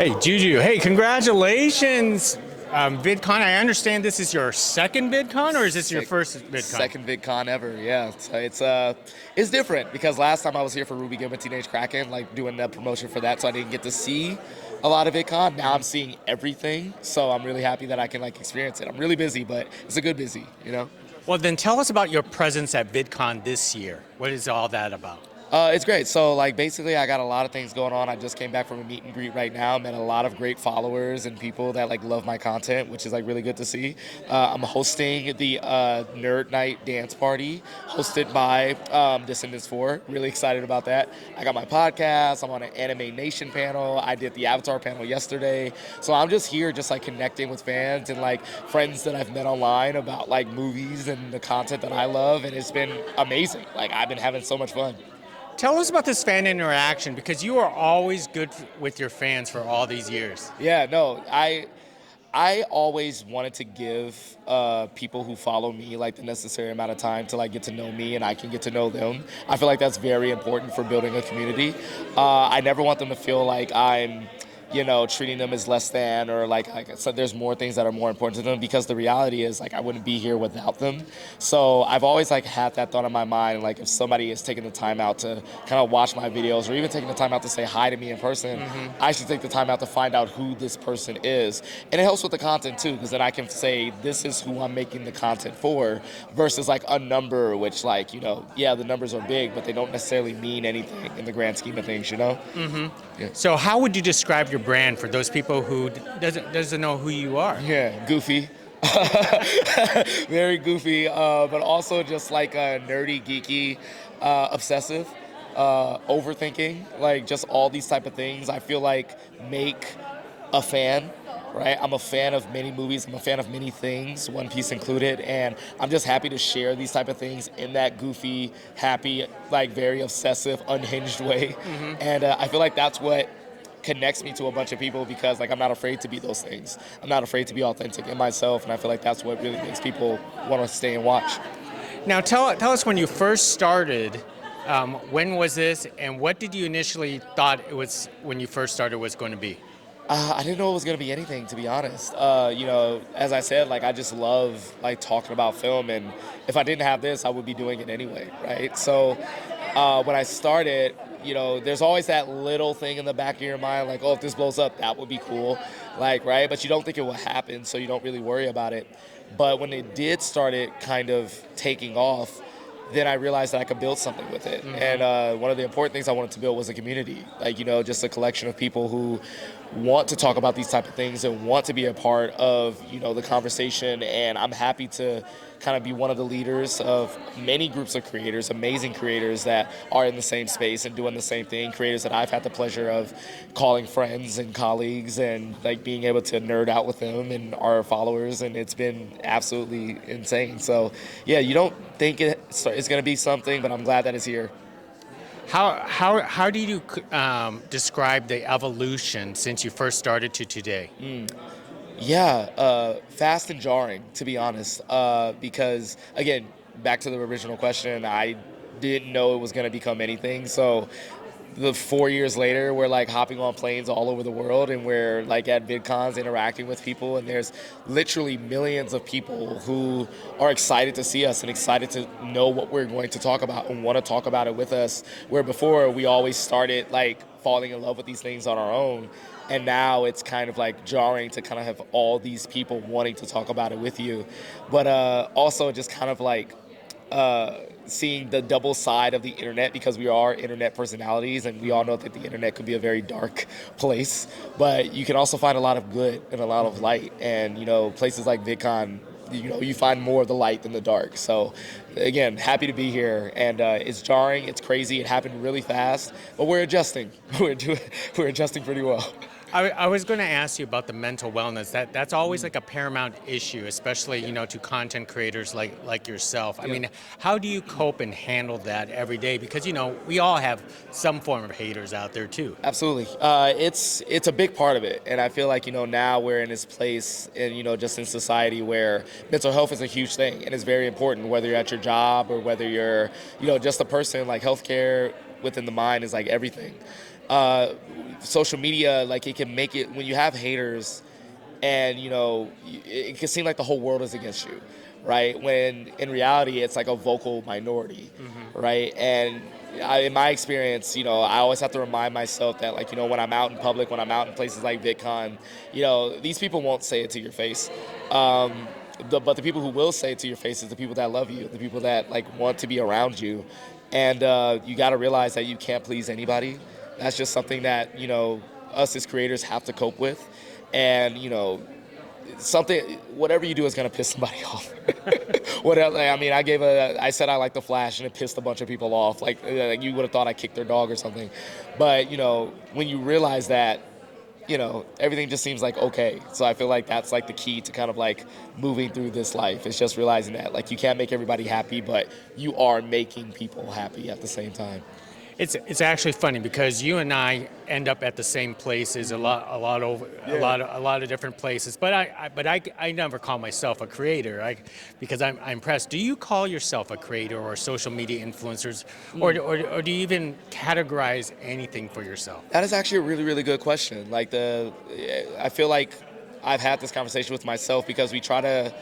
Hey, Juju. Hey, congratulations. VidCon, I understand this is your second VidCon, or is this your first VidCon? Second VidCon ever, yeah. It's different because last time I was here for Ruby Gilman Teenage Kraken, like doing the promotion for that, so I didn't get to see a lot of VidCon. Now I'm seeing everything, so I'm really happy that I can like experience it. I'm really busy, but it's a good busy, you know? Well, then tell us about your presence at VidCon this year. What is all that about? It's great. So, like, basically, I got a lot of things going on. I just came back from a meet and greet right now. Met a lot of great followers and people that like love my content, which is like really good to see. I'm hosting the Nerd Night dance party hosted by Descendants 4. Really excited about that. I got my podcast. I'm on an Anime Nation panel. I did the Avatar panel yesterday. So I'm just here, just like connecting with fans and like friends that I've met online about like movies and the content that I love, and it's been amazing. Like, I've been having so much fun. Tell us about this fan interaction, because you are always good with your fans for all these years. Yeah, no, I always wanted to give people who follow me like the necessary amount of time to like get to know me and I can get to know them. I feel like that's very important for building a community. I never want them to feel like I'm, treating them as less than, or like so there's more things that are more important to them, because the reality is like I wouldn't be here without them. So I've always like had that thought in my mind, like if somebody is taking the time out to kind of watch my videos or even taking the time out to say hi to me in person, I should take the time out to find out who this person is. And it helps with the content too, because then I can say this is who I'm making the content for, versus like a number, which like, yeah, the numbers are big, but they don't necessarily mean anything in the grand scheme of things, Yeah. So how would you describe your brand for those people who doesn't know who you are? Yeah, goofy. Very goofy, but also just like a nerdy, geeky, obsessive, overthinking, like just all these type of things I feel like make a fan, right? I'm a fan of many movies, I'm a fan of many things, One Piece included, and I'm just happy to share these type of things in that goofy, happy, like very obsessive, unhinged way. And I feel like that's what connects me to a bunch of people, because like I'm not afraid to be those things. I'm not afraid to be authentic in myself, and I feel like that's what really makes people want to stay and watch. Now tell us when you first started, when was this, and what did you initially thought it was when you first started was going to be? I didn't know it was gonna be anything, to be honest. As I said, like I just love like talking about film, and if I didn't have this, I would be doing it anyway, right? So when I started, there's always that little thing in the back of your mind, like, oh, if this blows up, that would be cool, like, right? But you don't think it will happen, so you don't really worry about it. But when it did start it kind of taking off, then I realized that I could build something with it. And one of the important things I wanted to build was a community, like, just a collection of people who want to talk about these type of things and want to be a part of, the conversation. And I'm happy to kind of be one of the leaders of many groups of creators, amazing creators that are in the same space and doing the same thing, creators that I've had the pleasure of calling friends and colleagues and like being able to nerd out with them and our followers, and it's been absolutely insane. So yeah, you don't think it's going to be something, but I'm glad that it's here. How do you describe the evolution since you first started to today? Yeah, fast and jarring, to be honest, because again, back to the original question, I didn't know it was going to become anything. So the 4 years later, we're like hopping on planes all over the world, and we're like at VidCons interacting with people, and there's literally millions of people who are excited to see us and excited to know what we're going to talk about and want to talk about it with us, where before we always started like falling in love with these things on our own. And now it's kind of like jarring to kind of have all these people wanting to talk about it with you. But also just kind of like seeing the double side of the internet, because we are internet personalities and we all know that the internet could be a very dark place. But you can also find a lot of good and a lot of light. And, places like VidCon, you find more of the light than the dark. So again, happy to be here, and it's jarring, it's crazy, it happened really fast, but we're adjusting. We're adjusting pretty well. I was going to ask you about the mental wellness. That's always like a paramount issue, especially to content creators like yourself. I mean, how do you cope and handle that every day? Because we all have some form of haters out there too. Absolutely, it's a big part of it, and I feel like now we're in this place, and just in society where mental health is a huge thing and it's very important, whether you're at your job or whether you're just a person. Like healthcare within the mind is like everything. social media, like it can make it when you have haters, and it can seem like the whole world is against you, right? When in reality, it's like a vocal minority, right? And in my experience, I always have to remind myself that, like, when I'm out in public, when I'm out in places like VidCon, these people won't say it to your face. But the people who will say it to your face is the people that love you, the people that like want to be around you, and you got to realize that you can't please anybody. That's just something that us as creators have to cope with, and something, whatever you do is gonna piss somebody off. Whatever. I mean, I said I like the Flash, and it pissed a bunch of people off. Like you would have thought I kicked their dog or something. But when you realize that, everything just seems like okay. So I feel like that's like the key to kind of like moving through this life. It's just realizing that like you can't make everybody happy, but you are making people happy at the same time. It's actually funny because you and I end up at the same places a lot of different places. But I never call myself a creator, because I'm impressed. Do you call yourself a creator or social media influencers, or do you even categorize anything for yourself? That is actually a really, really good question. I feel like I've had this conversation with myself because we try to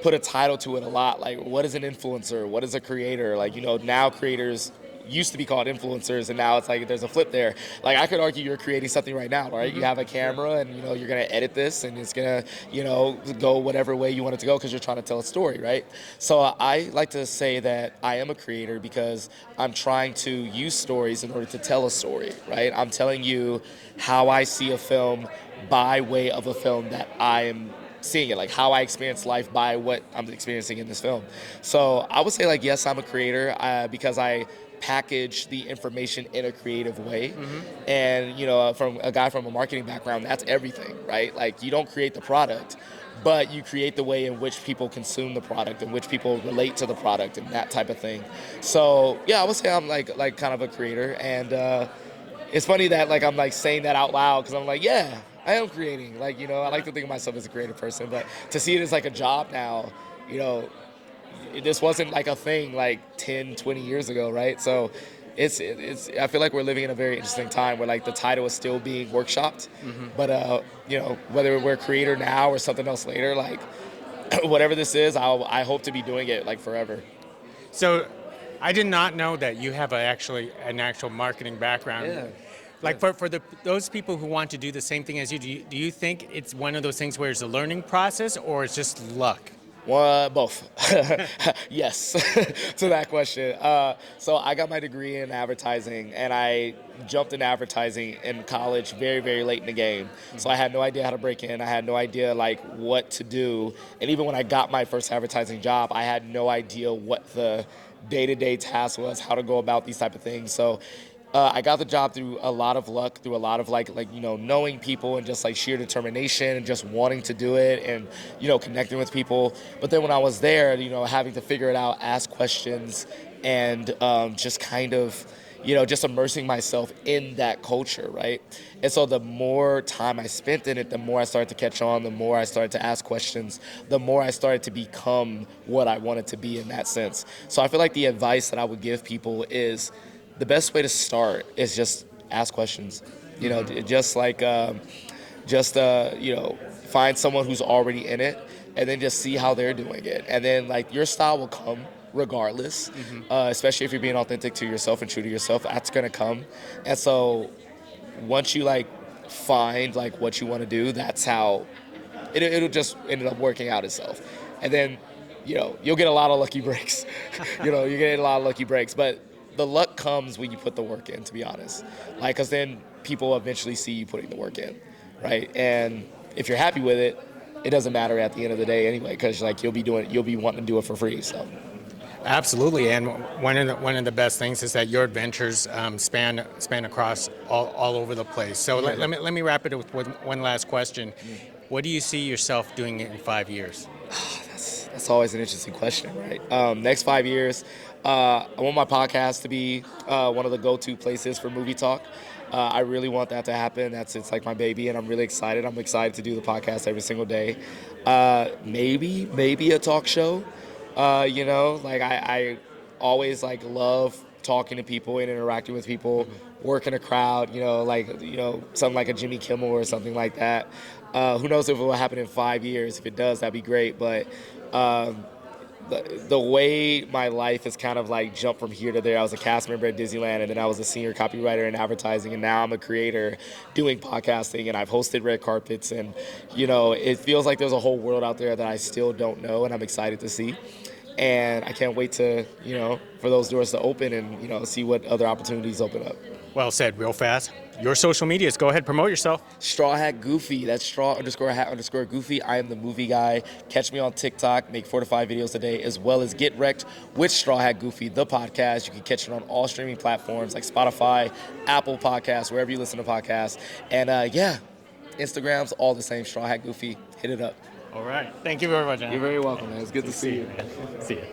put a title to it a lot. Like, what is an influencer? What is a creator? Like, now creators used to be called influencers, and now it's like there's a flip there. Like, I could argue you're creating something right now, right? You have a camera, and you're gonna edit this, and it's gonna go whatever way you want it to go because you're trying to tell a story, right? So I like to say that I am a creator because I'm trying to use stories in order to tell a story, right? I'm telling you how I see a film by way of a film that I am seeing it, like how I experience life by what I'm experiencing in this film. So I would say, like, yes, I'm a creator because I package the information in a creative way. And from a guy from a marketing background, that's everything, right? Like, you don't create the product, but you create the way in which people consume the product, in which people relate to the product, and that type of thing. So yeah, I would say I'm like kind of a creator. And it's funny that like I'm like saying that out loud because I'm like, yeah, I am creating. Like, I like to think of myself as a creative person, but to see it as like a job now, this wasn't like a thing like 10, 20 years ago, right? So it's I feel like we're living in a very interesting time where like the title is still being workshopped, but whether we're a creator now or something else later, like whatever this is, I hope to be doing it like forever. So I did not know that you have an actual marketing background. Yeah. Like for those people who want to do the same thing as you, do you think it's one of those things where it's a learning process or it's just luck? Well, both. Yes, to that question. So I got my degree in advertising, and I jumped in advertising in college very, very late in the game. So I had no idea how to break in. I had no idea like what to do. And even when I got my first advertising job, I had no idea what the day-to-day task was, how to go about these type of things. So I got the job through a lot of luck, through a lot of knowing people and just like sheer determination and just wanting to do it and connecting with people. But then when I was there, having to figure it out, ask questions, and just kind of just immersing myself in that culture, right? And so the more time I spent in it, the more I started to catch on, the more I started to ask questions, the more I started to become what I wanted to be in that sense. So I feel like the advice that I would give people is the best way to start is just ask questions. Just find someone who's already in it, and then just see how they're doing it. And then like your style will come regardless, especially if you're being authentic to yourself and true to yourself. That's gonna come. And so once you like find like what you want to do, that's how it'll just end up working out itself. And then you'll get a lot of lucky breaks. You get a lot of lucky breaks, but the luck comes when you put the work in, to be honest. Like, because then people eventually see you putting the work in, right? And if you're happy with it, it doesn't matter at the end of the day anyway, because like you'll be wanting to do it for free. So. Absolutely, and one of the best things is that your adventures span across all over the place. So let me wrap it up with one last question. What do you see yourself doing in 5 years? That's always an interesting question, right? Next 5 years, I want my podcast to be one of the go-to places for movie talk. I really want that to happen. It's like my baby, and I'm really excited. I'm excited to do the podcast every single day. Maybe a talk show. I always like love talking to people and interacting with people. work in a crowd, like, something like a Jimmy Kimmel or something like that. Who knows if it will happen in 5 years? If it does, that'd be great. But the way my life has kind of like jumped from here to there. I was a cast member at Disneyland, and then I was a senior copywriter in advertising, and now I'm a creator doing podcasting, and I've hosted red carpets, and it feels like there's a whole world out there that I still don't know, and I'm excited to see. And I can't wait to, for those doors to open and, see what other opportunities open up. Well said, real fast. Your social medias, go ahead, promote yourself. Straw Hat Goofy. That's straw_hat_goofy. I am the movie guy. Catch me on TikTok. Make 4 to 5 videos a day, as well as Get Wrecked with Straw Hat Goofy, the podcast. You can catch it on all streaming platforms like Spotify, Apple Podcasts, wherever you listen to podcasts. And Instagram's all the same. Straw Hat Goofy. Hit it up. All right. Thank you very much, man. You're very welcome, man. It's good to see you. Man. See you.